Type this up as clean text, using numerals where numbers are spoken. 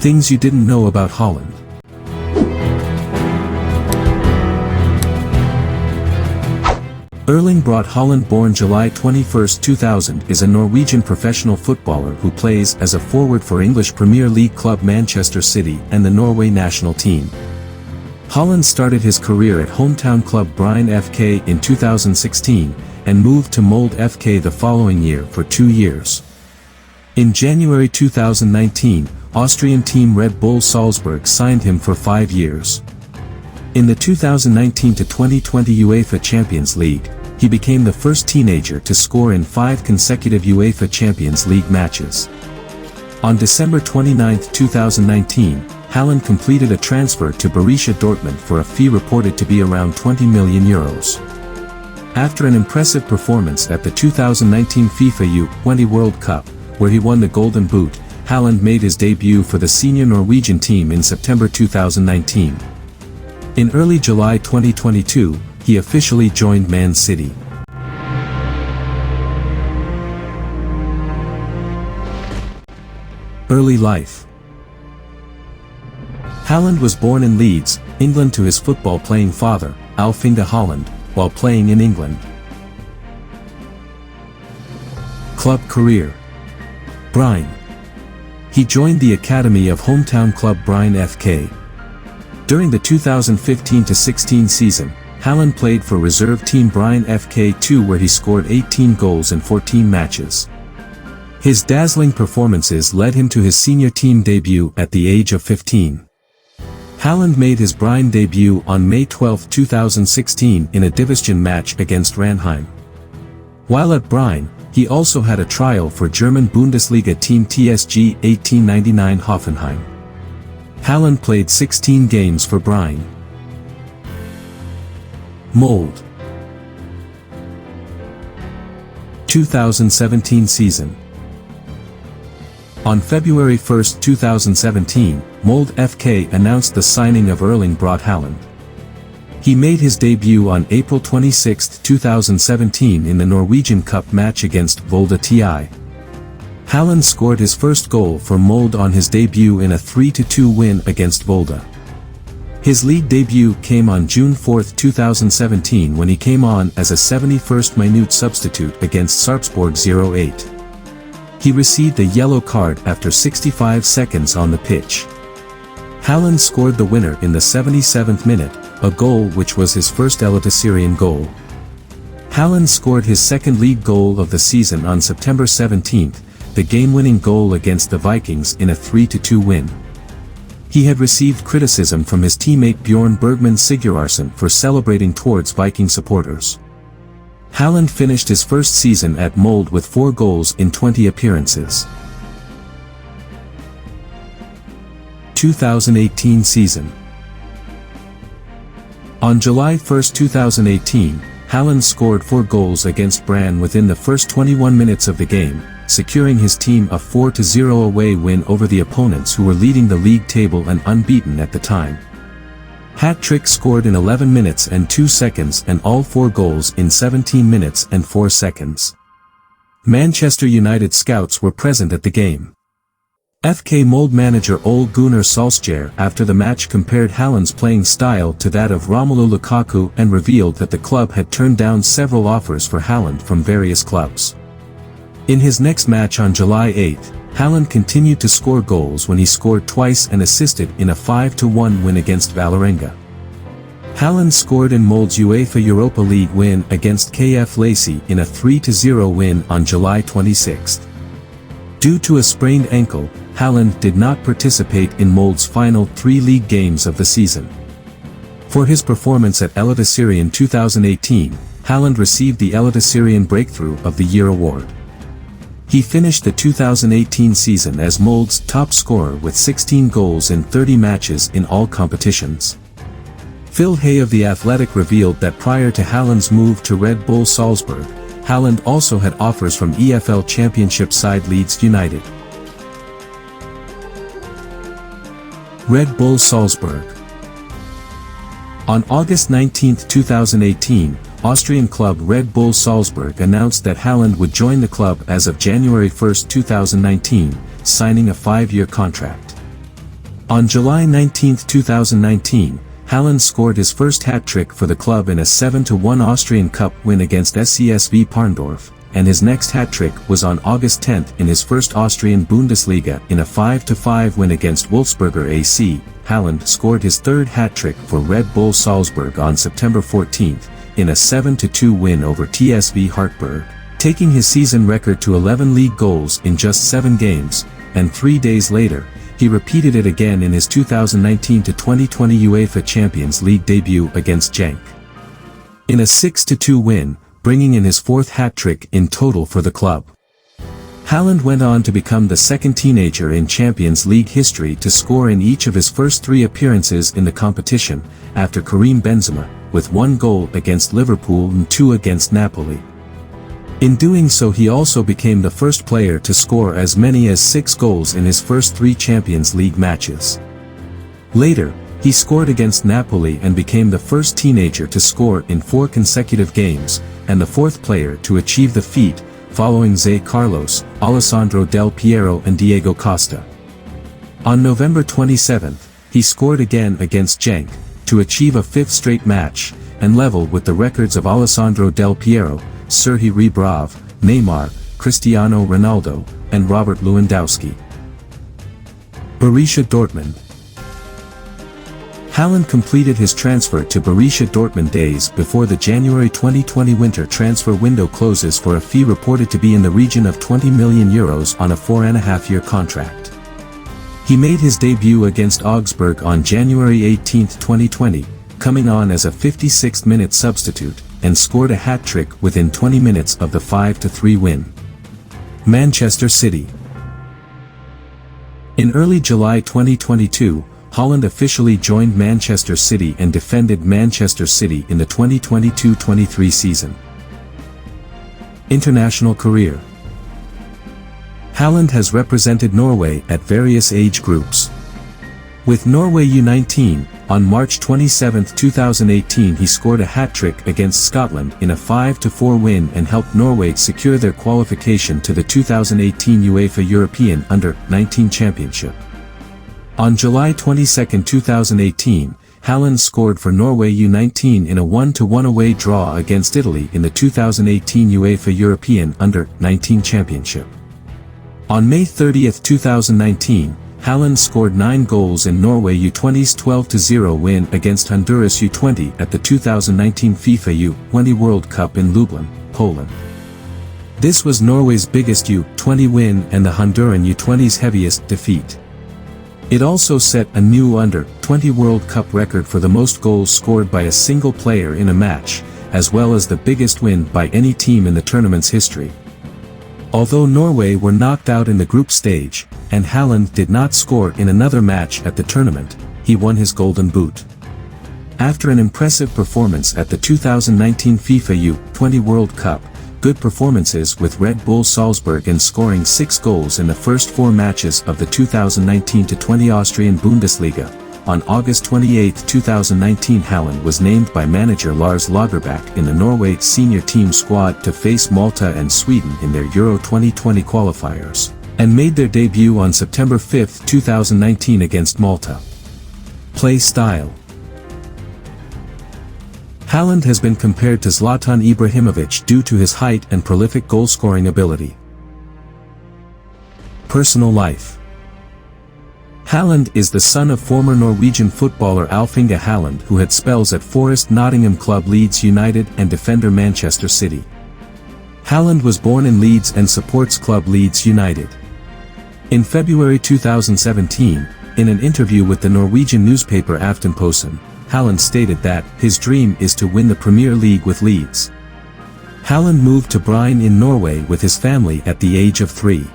Things you didn't know about Haaland. Erling Braut Haaland, born July 21, 2000, is a Norwegian professional footballer who plays as a forward for English Premier League club Manchester City and the Norway national team. Haaland started his career at hometown club Bryne FK in 2016, and moved to Molde FK the following year for 2 years. In January 2019, Austrian team Red Bull Salzburg signed him for 5 years. In the 2019-2020 UEFA Champions League, he became the first teenager to score in 5 consecutive UEFA Champions League matches. On December 29, 2019, Haaland completed a transfer to Borussia Dortmund for a fee reported to be around €20 million. After an impressive performance at the 2019 FIFA U20 World Cup, where he won the Golden Boot, Haaland made his debut for the senior Norwegian team in September 2019. In early July 2022, he officially joined Man City. Early life. Haaland was born in Leeds, England to his football-playing father, Alf Inge Haaland, while playing in England. Club career. Bryne. He joined the academy of hometown club Bryne FK. During the 2015-16 season, Haaland played for reserve team Bryne FK2, where he scored 18 goals in 14 matches. His dazzling performances led him to his senior team debut at the age of 15. Haaland made his Bryne debut on May 12, 2016 in a division match against Ranheim. While at Bryne, he also had a trial for German Bundesliga team TSG 1899 Hoffenheim. Haaland played 16 games for Bryne. Molde. 2017 season. On February 1, 2017, Molde FK announced the signing of Erling Braut Haaland. He made his debut on April 26, 2017 in the Norwegian Cup match against Volda TI. Haaland scored his first goal for Molde on his debut in a 3-2 win against Volda. His league debut came on June 4, 2017 when he came on as a 71st minute substitute against Sarpsborg 08. He received a yellow card after 65 seconds on the pitch. Haaland scored the winner in the 77th minute, a goal which was his first Eliteserien goal. Haaland scored his second league goal of the season on September 17, the game-winning goal against the Vikings in a 3-2 win. He had received criticism from his teammate Bjorn Bergman Sigurðarson for celebrating towards Viking supporters. Haaland finished his first season at Molde with 4 goals in 20 appearances. 2018 season. On July 1, 2018, Haaland scored 4 goals against Brann within the first 21 minutes of the game, securing his team a 4-0 away win over the opponents who were leading the league table and unbeaten at the time. Hat-trick scored in 11 minutes and 2 seconds and all 4 goals in 17 minutes and 4 seconds. Manchester United scouts were present at the game. FK Molde manager Ole Gunnar Solskjaer after the match compared Haaland's playing style to that of Romelu Lukaku and revealed that the club had turned down several offers for Haaland from various clubs. In his next match on July 8, Haaland continued to score goals when he scored twice and assisted in a 5-1 win against Vålerenga. Haaland scored in Molde's UEFA Europa League win against KF Lacey in a 3-0 win on July 26. Due to a sprained ankle, Haaland did not participate in Molde's final 3 league games of the season. For his performance at Eliteserien 2018, Haaland received the Eliteserien Breakthrough of the Year award. He finished the 2018 season as Molde's top scorer with 16 goals in 30 matches in all competitions. Phil Hay of The Athletic revealed that prior to Haaland's move to Red Bull Salzburg, Haaland also had offers from EFL Championship side Leeds United. Red Bull Salzburg. On August 19, 2018, Austrian club Red Bull Salzburg announced that Haaland would join the club as of January 1, 2019, signing a 5-year contract. On July 19, 2019, Haaland scored his first hat-trick for the club in a 7-1 Austrian Cup win against SCSV Parndorf, and his next hat-trick was on August 10 in his first Austrian Bundesliga in a 5-5 win against Wolfsberger AC. Haaland scored his third hat-trick for Red Bull Salzburg on September 14 in a 7-2 win over TSV Hartberg, taking his season record to 11 league goals in just 7 games, and 3 days later, he repeated it again in his 2019-2020 UEFA Champions League debut against Genk, in a 6-2 win, bringing in his fourth hat-trick in total for the club. Haaland went on to become the second teenager in Champions League history to score in each of his first 3 appearances in the competition, after Karim Benzema, with 1 goal against Liverpool and 2 against Napoli. In doing so, he also became the first player to score as many as 6 goals in his first 3 Champions League matches. Later, he scored against Napoli and became the first teenager to score in 4 consecutive games, and the 4th player to achieve the feat, following Zé Carlos, Alessandro Del Piero and Diego Costa. On November 27, he scored again against Genk, to achieve a 5th straight match, and level with the records of Alessandro Del Piero, Serhii Rebrov, Neymar, Cristiano Ronaldo, and Robert Lewandowski. Borussia Dortmund. Haaland completed his transfer to Borussia Dortmund days before the January 2020 winter transfer window closes for a fee reported to be in the region of €20 million on a 4.5-year contract. He made his debut against Augsburg on January 18, 2020, coming on as a 56th-minute substitute, and scored a hat-trick within 20 minutes of the 5-3 win. Manchester City. In early July 2022, Haaland officially joined Manchester City and defended Manchester City in the 2022-23 season. International career. Haaland has represented Norway at various age groups. With Norway U19, on March 27, 2018 he scored a hat-trick against Scotland in a 5-4 win and helped Norway secure their qualification to the 2018 UEFA European Under-19 Championship. On July 22, 2018, Haaland scored for Norway U19 in a 1-1 away draw against Italy in the 2018 UEFA European Under-19 Championship. On May 30, 2019, Haaland scored 9 goals in Norway U20's 12-0 win against Honduras U20 at the 2019 FIFA U20 World Cup in Lublin, Poland. This was Norway's biggest U20 win and the Honduran U20's heaviest defeat. It also set a new Under-20 World Cup record for the most goals scored by a single player in a match, as well as the biggest win by any team in the tournament's history. Although Norway were knocked out in the group stage, and Haaland did not score in another match at the tournament, he won his Golden Boot. After an impressive performance at the 2019 FIFA U20 World Cup, good performances with Red Bull Salzburg and scoring 6 goals in the first 4 matches of the 2019-20 Austrian Bundesliga, on August 28, 2019 Haaland was named by manager Lars Lagerbäck in the Norway senior team squad to face Malta and Sweden in their Euro 2020 qualifiers, and made their debut on September 5, 2019 against Malta. Play style. Haaland has been compared to Zlatan Ibrahimovic due to his height and prolific goal-scoring ability. Personal life. Haaland is the son of former Norwegian footballer Alf Inge Haaland, who had spells at Forest Nottingham club Leeds United and defender Manchester City. Haaland was born in Leeds and supports club Leeds United. In February 2017, in an interview with the Norwegian newspaper Aftenposten, Haaland stated that his dream is to win the Premier League with Leeds. Haaland moved to Bryn in Norway with his family at the age of 3.